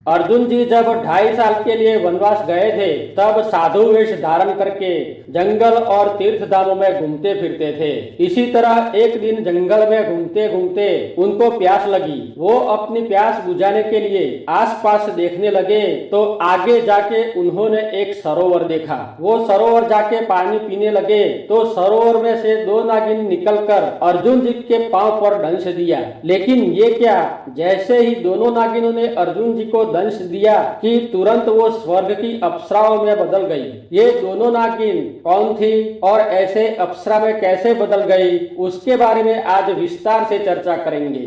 अर्जुन जी जब 2.5 साल के लिए वनवास गए थे तब साधु वेश धारण करके जंगल और तीर्थ धामों में घूमते फिरते थे। इसी तरह एक दिन जंगल में घूमते घूमते उनको प्यास लगी। वो अपनी प्यास बुझाने के लिए आसपास देखने लगे तो आगे जाके उन्होंने एक सरोवर देखा। वो सरोवर जाके पानी पीने लगे तो सरोवर में से 2 नागिन निकलकर अर्जुन जी के पांव पर दंश दिया। लेकिन ये क्या, जैसे ही दोनों नागिनों ने अर्जुन जी को दंश दिया कि तुरंत वो स्वर्ग की अप्सराओं में बदल गई। ये दोनों नागिन कौन थी और ऐसे अप्सरा में कैसे बदल गई, उसके बारे में आज विस्तार से चर्चा करेंगे।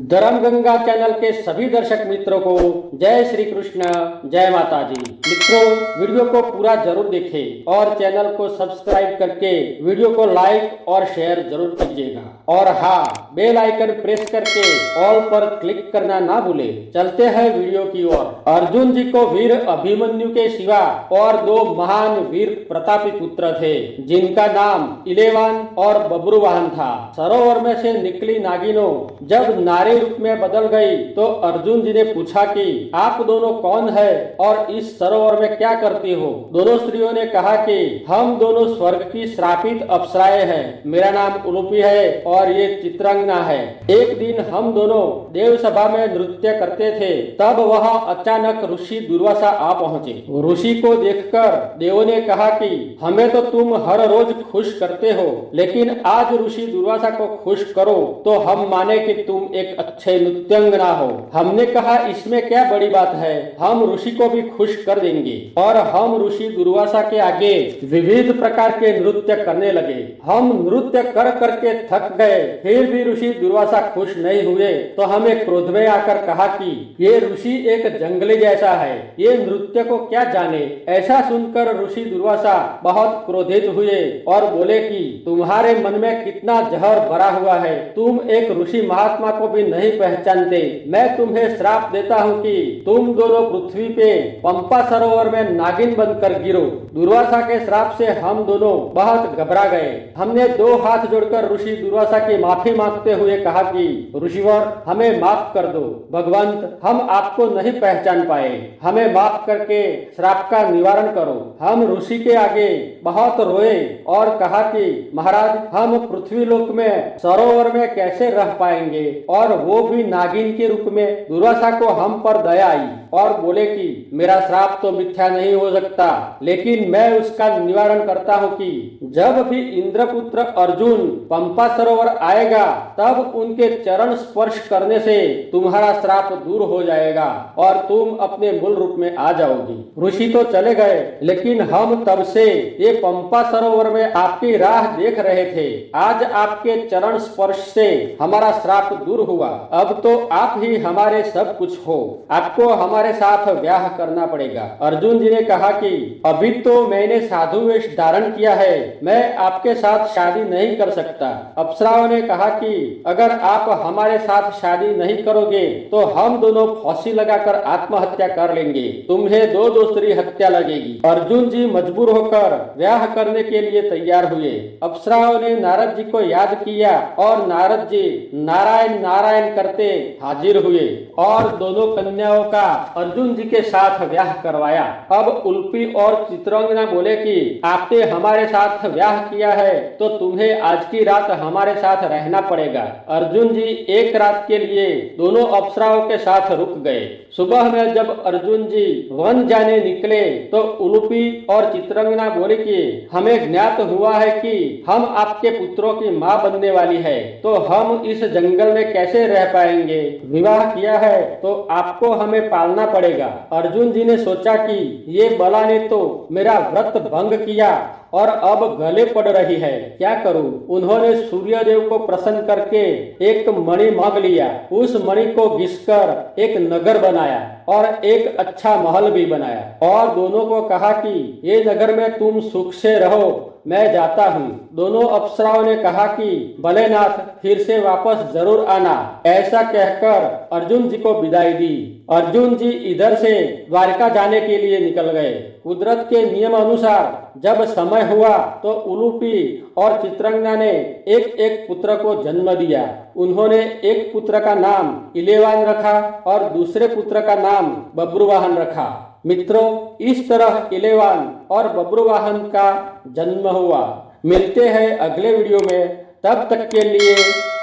धर्म गंगा चैनल के सभी दर्शक मित्रों को जय श्री कृष्ण, जय माता जी। मित्रों, वीडियो को पूरा जरूर देखें और चैनल को सब्सक्राइब करके वीडियो को लाइक और शेयर जरूर कीजिएगा। और हाँ, बेल आइकन प्रेस करके ऑल पर क्लिक करना ना भूले। चलते हैं वीडियो की ओर। अर्जुन जी को वीर अभिमन्यु के सिवा और 2 महान वीर प्रतापी पुत्र थे जिनका नाम इलेवान और बब्रुवाहन था। सरोवर में से निकली नागिनों जब नारी रूप में बदल गई तो अर्जुन जी ने पूछा कि आप दोनों कौन है और इस सरोवर में क्या करती हो। दोनों स्त्रियों ने कहा कि हम दोनों स्वर्ग की श्रापित अप्सराएं हैं। मेरा नाम उलूपी है और ये चित्रांगना है। एक दिन हम दोनों देव सभा में नृत्य करते थे, तब वह अचानक ऋषि दुर्वासा आ पहुँचे। ऋषि को देखकर देवों ने कहा कि हमें तो तुम हर रोज खुश करते हो, लेकिन आज ऋषि दुर्वासा को खुश करो तो हम माने कि तुम एक अच्छे नृत्यांगना हो। हमने कहा इसमें क्या बड़ी बात है, हम ऋषि को भी खुश कर देंगे। और हम ऋषि दुर्वासा के आगे विविध प्रकार के नृत्य करने लगे। हम नृत्य कर करके थक गए, फिर भी ऋषि दुर्वासा खुश नहीं हुए तो हमें क्रोध में आकर कहा कि ये ऋषि एक जंगली जैसा है, ये नृत्य को क्या जाने। ऐसा सुनकर ऋषि दुर्वासा बहुत क्रोधित हुए और बोले कि तुम्हारे मन में कितना जहर भरा हुआ है, तुम एक ऋषि महात्मा को भी नहीं पहचानते। मैं तुम्हें श्राप देता हूँ कि तुम दोनों पृथ्वी पे पंपा सरोवर में नागिन बनकर गिरो। दुर्वासा के श्राप से हम दोनों बहुत घबरा गए। हमने 2 हाथ जोड़कर ऋषि दुर्वासा की माफी मांगते हुए कहा कि ऋषिवर, हमें माफ कर दो। भगवंत, हम आपको नहीं पहचान पाए, हमें माफ करके श्राप का निवारण करो। हम ऋषि के आगे बहुत रोए और कहा कि महाराज, हम पृथ्वी लोक में सरोवर में कैसे रह पाएंगे, और वो भी नागिन के रूप में। दुर्वासा को हम पर दया आई और बोले कि मेरा श्राप तो मिथ्या नहीं हो सकता, लेकिन मैं उसका निवारण करता हूँ कि जब भी इंद्रपुत्र अर्जुन पंपा सरोवर आएगा तब उनके चरण स्पर्श करने से तुम्हारा श्राप दूर हो जाएगा और तुम अपने मूल रूप में आ जाओगी। ऋषि तो चले गए, लेकिन हम तब से ये पंपा सरोवर में आपकी राह देख रहे थे। आज आपके चरण स्पर्श से हमारा श्राप दूर हुआ। अब तो आप ही हमारे सब कुछ हो, आपको हमारे साथ ब्याह करना पड़ेगा। अर्जुन जी ने कहा कि अभी तो मैंने साधु वेश धारण किया है, मैं आपके साथ शादी नहीं कर सकता। अप्सराओं ने कहा कि अगर आप हमारे साथ शादी नहीं करोगे तो हम दोनों फांसी लगाकर आत्महत्या कर लेंगे, तुम्हें 2 दूसरी हत्या लगेगी। अर्जुन जी मजबूर होकर ब्याह करने के लिए तैयार हुए। अप्सराओं ने नारद जी को याद किया और नारद जी नारायण नारायण करते हाजिर हुए और दोनों कन्याओं का अर्जुन जी के साथ ब्याह करवाया। अब उलूपी और चित्रांगना बोले कि आपने हमारे साथ ब्याह किया है तो तुम्हें आज की रात हमारे साथ रहना पड़ेगा। अर्जुन जी एक रात के लिए दोनों अप्सराओं के साथ रुक गए। सुबह में जब अर्जुन जी वन जाने निकले तो उलूपी और चित्रांगना बोले कि हमें ज्ञात हुआ है कि हम आपके पुत्रों की माँ बनने वाली है, तो हम इस जंगल में कैसे रह पाएंगे। विवाह किया है तो आपको हमें पालना पड़ेगा। अर्जुन जी ने सोचा कि ये बला ने तो मेरा व्रत भंग किया और अब गले पड़ रही है, क्या करूं। उन्होंने सूर्यदेव को प्रसन्न करके एक मणि मांग लिया। उस मणि को घिसकर एक नगर बनाया और एक अच्छा महल भी बनाया और दोनों को कहा कि ये नगर में तुम सुख से रहो, मैं जाता हूँ। दोनों अप्सराओं ने कहा कि भलेनाथ, फिर से वापस जरूर आना। ऐसा कहकर अर्जुन जी को विदाई दी। अर्जुन जी इधर से द्वारका जाने के लिए निकल गए। कुदरत के नियम अनुसार जब समय हुआ तो उलूपी और चित्रंगना ने एक एक पुत्र को जन्म दिया। उन्होंने एक पुत्र का नाम इलेवान रखा और दूसरे पुत्र का नाम बब्रुवाहन रखा। मित्रों, इस तरह इलेवान और बब्रुवाहन का जन्म हुआ। मिलते हैं अगले वीडियो में, तब तक के लिए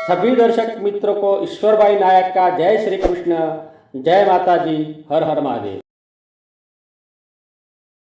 सभी दर्शक मित्रों को ईश्वर भाई नायक का जय श्री कृष्ण, जय माता जी, हर हर महादेव।